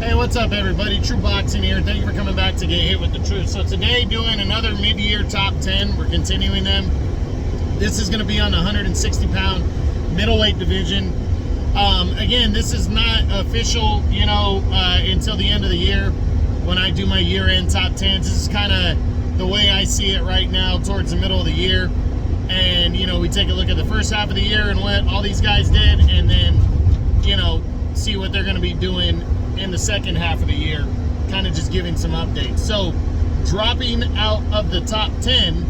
Hey, what's up, everybody? True Boxing here. Thank you for coming back to Get Hit with the Truth. So today, doing another mid-year top 10. We're continuing them. This is going to be on the 160-pound middleweight division. Again, this is not official, until the end of the year when I do my year-end top 10s. This is kind of the way I see it right now towards the middle of the year. And, we take a look at the first half of the year and what all these guys did, and then, see what they're going to be doing in the second half of the year, kind of just giving some updates. So, dropping out of the top 10,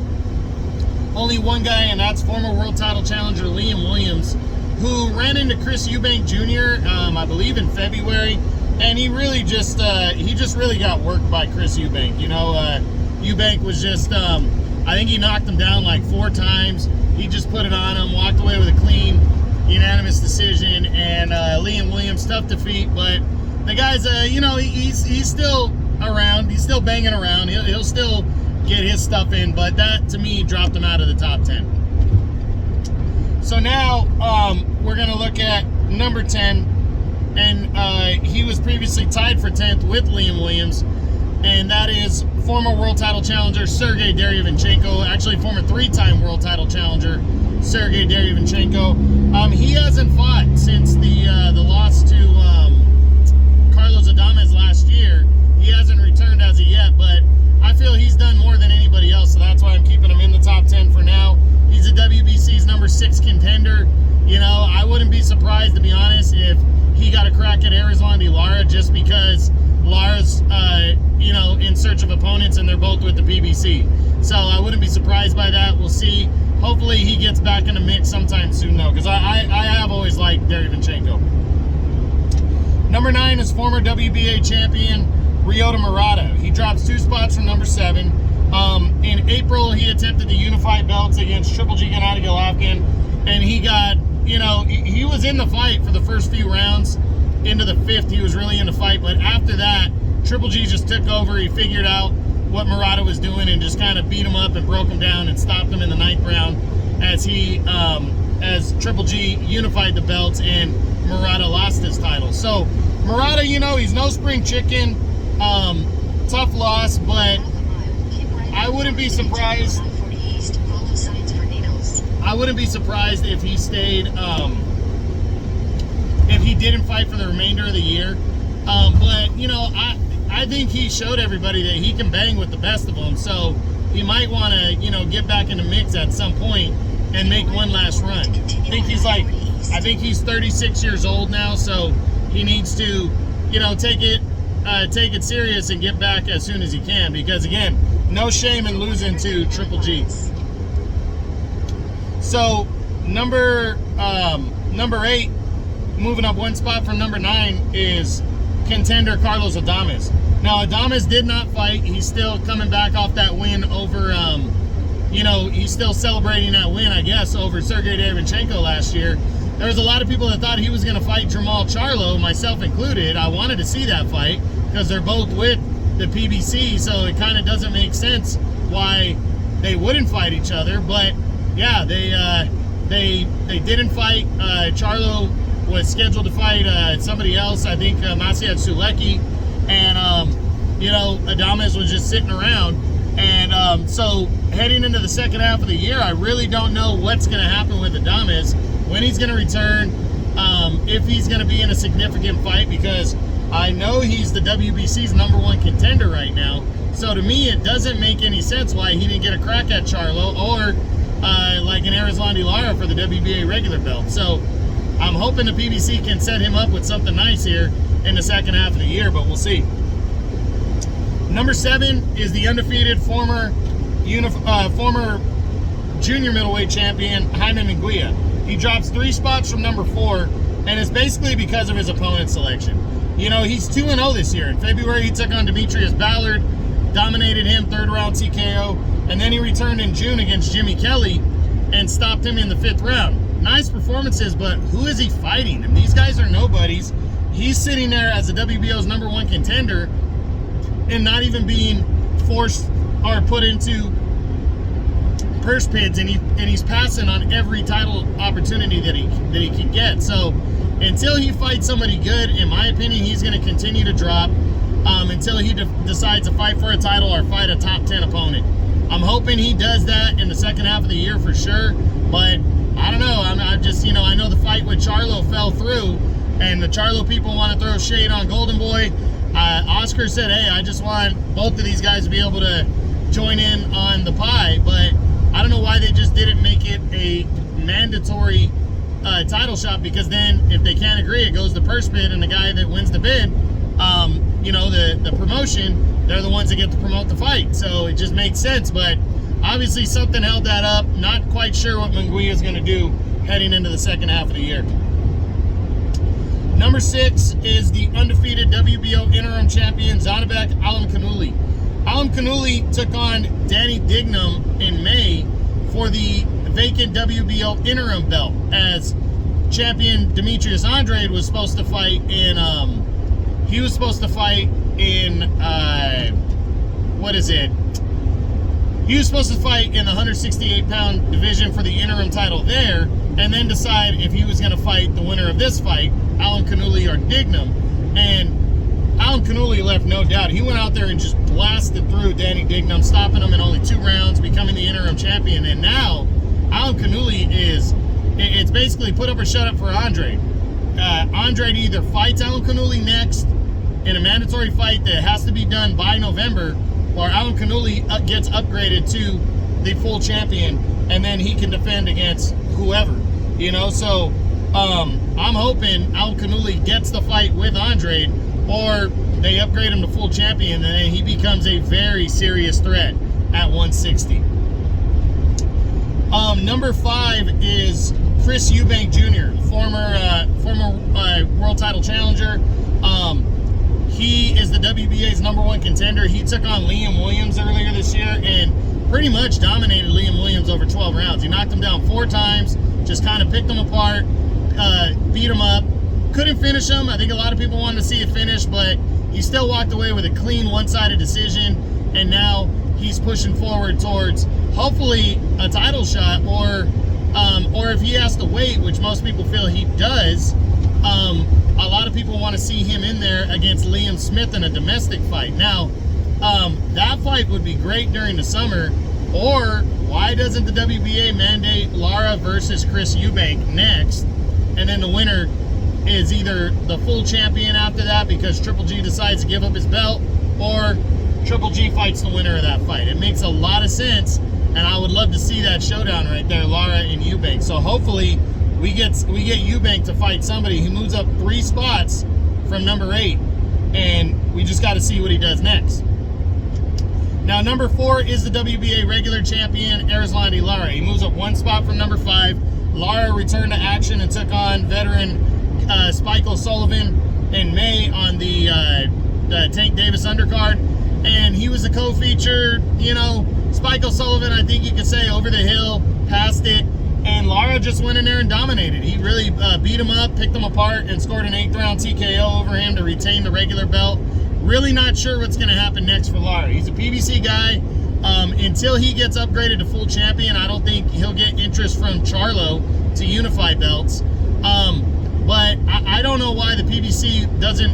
only one guy, and that's former world title challenger Liam Williams, who ran into Chris Eubank Jr., I believe in February, and he really just really got worked by Chris Eubank. Eubank was just, I think he knocked him down like 4 times. He just put it on him, walked away with a clean, unanimous decision, and Liam Williams, tough defeat, but the guy's, he's still around. He's still banging around. He'll still get his stuff in, but that, to me, dropped him out of the top 10. So now we're going to look at number 10, and he was previously tied for 10th with Liam Williams, and that is former world title challenger Sergey Derevyanchenko, actually former 3-time world title challenger Sergey Derevyanchenko. He hasn't fought since the loss to Carlos Adames last year. He hasn't returned as of yet, but I feel he's done more than anybody else, so that's why I'm keeping him in the top 10 for now. He's a WBC's number 6 contender. I wouldn't be surprised, to be honest, if he got a crack at Erislandy Lara, just because Lara's, in search of opponents, and they're both with the PBC. So I wouldn't be surprised by that. We'll see. Hopefully he gets back in the mix sometime soon, though, because I have always liked Derevyanchenko. Number 9 is former WBA champion Ryota Murata. He drops 2 spots from number 7. In April, he attempted the unified belts against Triple G Gennady Golovkin, and he got, he was in the fight for the first few rounds. Into the 5th, he was really in the fight, but after that, Triple G just took over. He figured out what Murata was doing and just kind of beat him up and broke him down and stopped him in the 9th round as Triple G unified the belts and Murata lost his title. So Murata, he's no spring chicken. Tough loss, but I wouldn't be surprised. I wouldn't be surprised if he stayed, if he didn't fight for the remainder of the year. But, I think he showed everybody that he can bang with the best of them. So he might want to, get back in the mix at some point and make one last run. I think he's 36 years old now, so he needs to, take it serious and get back as soon as he can, because again, no shame in losing to Triple G. So number 8, moving up 1 spot from number 9, is contender Carlos Adames. Now, Adames did not fight. He's still coming back off that win over, he's still celebrating that win, I guess, over Sergey Derevyanchenko last year. There was a lot of people that thought he was going to fight Jermall Charlo, myself included. I wanted to see that fight because they're both with the PBC, so it kind of doesn't make sense why they wouldn't fight each other. But yeah, they didn't fight. Charlo was scheduled to fight somebody else, I think Maciej Sulecki, and Adames was just sitting around. And so heading into the second half of the year, I really don't know what's going to happen with Adames, when he's going to return, if he's going to be in a significant fight, because I know he's the WBC's number 1 contender right now. So to me, it doesn't make any sense why he didn't get a crack at Charlo or like an Erislandy Lara for the WBA regular belt. So I'm hoping the PBC can set him up with something nice here in the second half of the year, but we'll see. Number 7 is the undefeated former junior middleweight champion Jaime Munguia. He drops 3 spots from number 4, and it's basically because of his opponent selection. He's 2-0 this year. In February, he took on Demetrius Ballard, dominated him, 3rd round TKO, and then he returned in June against Jimmy Kelly and stopped him in the 5th round. Nice performances, but who is he fighting? And these guys are nobodies. He's sitting there as the WBO's number 1 contender and not even being forced or put into purse bids, and he's passing on every title opportunity that he can get. So until he fights somebody good, in my opinion, he's going to continue to drop until he decides to fight for a title or fight a top 10 opponent. I'm hoping he does that in the second half of the year for sure, but I don't know. I'm just, I know the fight with Charlo fell through, and the Charlo people want to throw shade on Golden Boy. Oscar said, hey, I just want both of these guys to be able to join in on the pie, but I don't know why they just didn't make it a mandatory title shot, because then if they can't agree, it goes to purse bid, and the guy that wins the bid, the promotion, they're the ones that get to promote the fight. So it just makes sense, but obviously something held that up. Not quite sure what Munguia is going to do heading into the second half of the year. Number 6 is the undefeated WBO interim champion, Zanabek Alimkhanuly. Alimkhanuly took on Danny Dignam in May for the vacant WBO interim belt, as champion Demetrius Andrade was supposed to fight in, he was supposed to fight in the 168-pound division for the interim title there, and then decide if he was going to fight the winner of this fight, Alimkhanuly or Dignam. And Alimkhanuly left no doubt. He went out there and just blasted through Danny Dignam, stopping him in only 2 rounds, becoming the interim champion. And now Alimkhanuly it's basically put up or shut up for Andrade. Andrade either fights Alimkhanuly next in a mandatory fight that has to be done by November, or Alimkhanuly gets upgraded to the full champion, and then he can defend against whoever, So I'm hoping Alimkhanuly gets the fight with Andrade, or they upgrade him to full champion, and then he becomes a very serious threat at 160. Number 5 is Chris Eubank Jr., former world title challenger. He is the WBA's #1 contender. He took on Liam Williams earlier this year and pretty much dominated Liam Williams over 12 rounds. He knocked him down 4 times, just kind of picked him apart, beat him up. Couldn't finish him. I think a lot of people wanted to see it finish, but he still walked away with a clean one-sided decision, and now he's pushing forward towards hopefully a title shot, or if he has to wait, which most people feel he does, a lot of people want to see him in there against Liam Smith in a domestic fight. Now, that fight would be great during the summer, or why doesn't the WBA mandate Lara versus Chris Eubank next, and then the winner is either the full champion after that because Triple G decides to give up his belt, or Triple G fights the winner of that fight. It makes a lot of sense, and I would love to see that showdown right there, Lara and Eubank. So hopefully we get Eubank to fight somebody. He moves up 3 spots from number 8, and we just got to see what he does next. Now, number 4 is the WBA regular champion, Erislandy Lara. He moves up 1 spot from number 5. Lara returned to action and took on veteran Spike O'Sullivan in May on the Tank Davis undercard, and he was a co-feature. Spike O'Sullivan, I think you could say, over the hill, passed it, and Lara just went in there and dominated. He really beat him up, picked him apart, and scored an 8th round TKO over him to retain the regular belt. Really not sure what's going to happen next for Lara. He's a PBC guy. Until he gets upgraded to full champion, I don't think he'll get interest from Charlo to unify belts. But I don't know why the PBC doesn't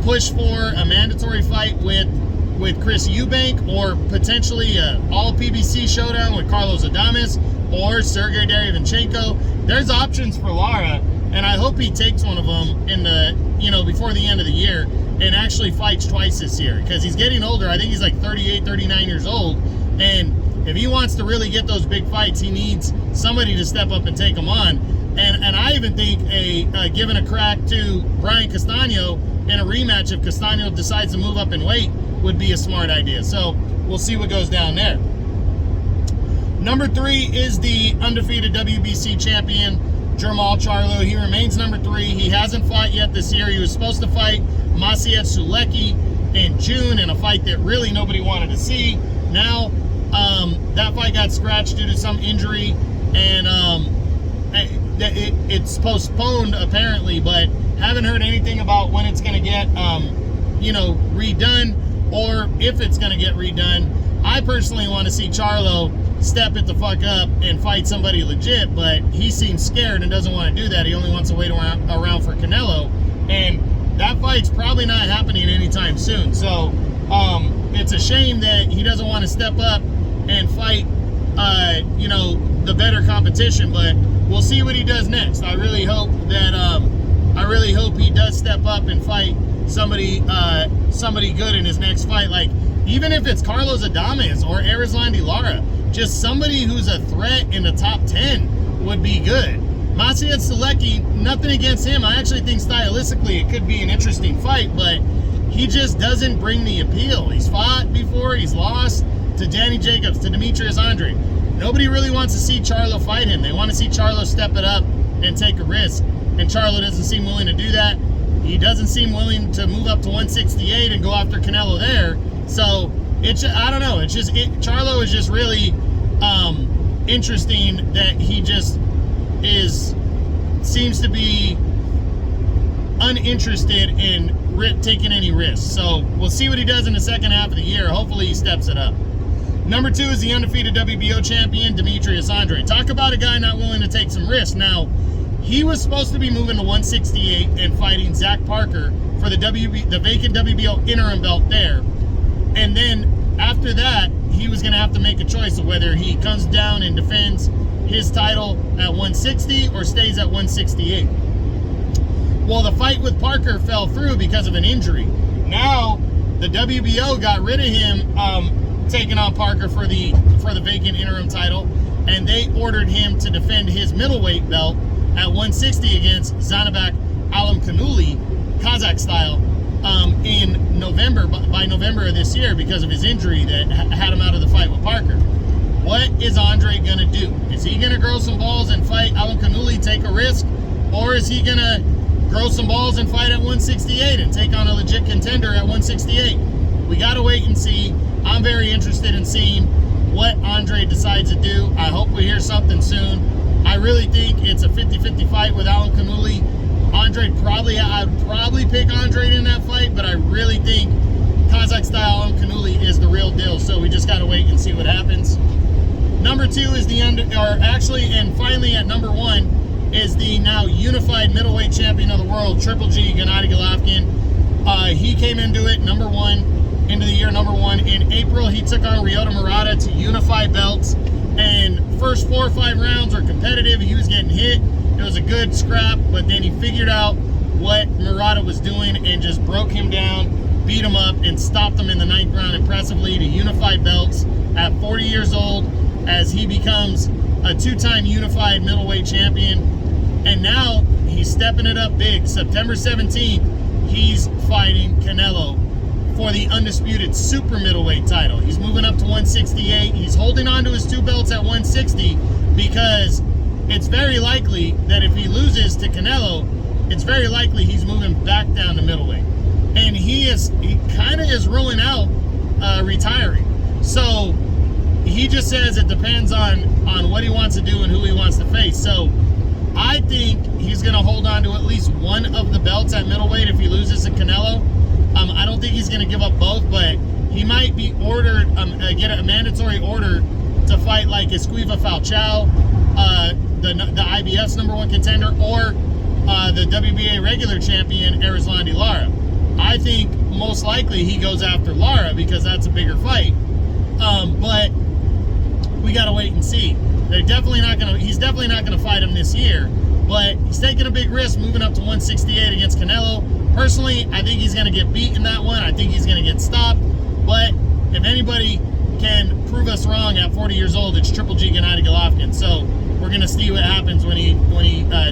push for a mandatory fight with Chris Eubank, or potentially an all PBC showdown with Carlos Adames or Sergey Derevyanchenko. There's options for Lara, and I hope he takes one of them in the before the end of the year and actually fights twice this year, because he's getting older. I think he's like 38, 39 years old, and if he wants to really get those big fights, he needs somebody to step up and take them on. And I even think giving a crack to Brian Castano in a rematch, if Castano decides to move up in weight, would be a smart idea. So we'll see what goes down there. Number 3 is the undefeated WBC champion, Jermall Charlo. He remains number 3. He hasn't fought yet this year. He was supposed to fight Maciej Sulecki in June in a fight that really nobody wanted to see. Now, that fight got scratched due to some injury, and it's postponed apparently, but haven't heard anything about when it's going to get redone, or if it's going to get redone. I personally want to see Charlo step it the fuck up and fight somebody legit, but he seems scared and doesn't want to do that. He only wants to wait around for Canelo, and that fight's probably not happening anytime soon. So it's a shame that he doesn't want to step up and fight you know, the better competition, but we'll see what he does next. I really hope that I really hope he does step up and fight somebody good in his next fight. Like, even if it's Carlos Adames or Erislandy Lara, just somebody who's a threat in the top 10 would be good. Maciej Sulecki, nothing against him. I actually think stylistically it could be an interesting fight, but he just doesn't bring the appeal. He's fought before, he's lost to Danny Jacobs, to Demetrius Andre. Nobody really wants to see Charlo fight him. They want to see Charlo step it up and take a risk, and Charlo doesn't seem willing to do that. He doesn't seem willing to move up to 168 and go after Canelo there. So it's, I don't know, it's just, Charlo is just really interesting that he just seems to be uninterested in taking any risks. So we'll see what he does in the second half of the year. Hopefully he steps it up. Number 2 is the undefeated WBO champion, Demetrius Andre. Talk about a guy not willing to take some risks. Now, he was supposed to be moving to 168 and fighting Zach Parker for the vacant WBO interim belt there. And then after that, he was going to have to make a choice of whether he comes down and defends his title at 160 or stays at 168. Well, the fight with Parker fell through because of an injury. Now, the WBO got rid of him taking on Parker for the vacant interim title, and they ordered him to defend his middleweight belt at 160 against Zanabak Alimkhanuly, Kazakh style, in November, by November of this year, because of his injury that had him out of the fight with Parker. What is Andre gonna do? Is he gonna grow some balls and fight Alimkhanuly, take a risk, or is he gonna grow some balls and fight at 168 and take on a legit contender at 168? We gotta wait and see. I'm very interested in seeing what Andre decides to do. I hope we hear something soon. I really think it's a 50-50 fight with Alimkhanuly. I'd probably pick Andre in that fight, but I really think Kazakh style Alimkhanuly is the real deal. So we just gotta wait and see what happens. Number 2 is and finally at number 1 is the now unified middleweight champion of the world, Triple G, Gennady Golovkin. He came into it into the year number 1. In April, he took on Ryota Murata to unify belts, and first 4 or 5 rounds were competitive. He was getting hit. It was a good scrap, but then he figured out what Murata was doing and just broke him down, beat him up, and stopped him in the 9th round impressively to unify belts at 40 years old, as he becomes a 2-time unified middleweight champion. And now he's stepping it up big. September 17th, he's fighting Canelo for the undisputed super middleweight title. He's moving up to 168. He's holding on to his 2 belts at 160 because it's very likely that if he loses to Canelo, it's very likely he's moving back down to middleweight. And he kind of is ruling out retiring. So he just says it depends on what he wants to do and who he wants to face. So I think he's going to hold on to at least one of the belts at middleweight if he loses to Canelo. I don't think he's going to give up both, but he might be ordered, get a mandatory order to fight like Esquiva Falcao, the IBF's number 1 contender, or the WBA regular champion, Erislandy Lara. I think most likely he goes after Lara because that's a bigger fight. But we got to wait and see. He's definitely not going to fight him this year, but he's taking a big risk moving up to 168 against Canelo. Personally, I think he's going to get beat in that one. I think he's going to get stopped. But if anybody can prove us wrong at 40 years old, it's Triple G, Gennady Golovkin. So we're going to see what happens when he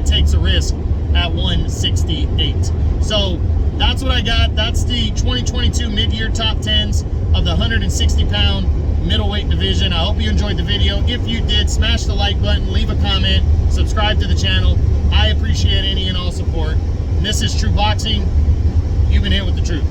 takes a risk at 168. So that's what I got. That's the 2022 mid-year top 10s of the 160-pound middleweight division. I hope you enjoyed the video. If you did, smash the like button, leave a comment, subscribe to the channel. I appreciate any and all support. And this is True Boxing. You've been hit with the truth.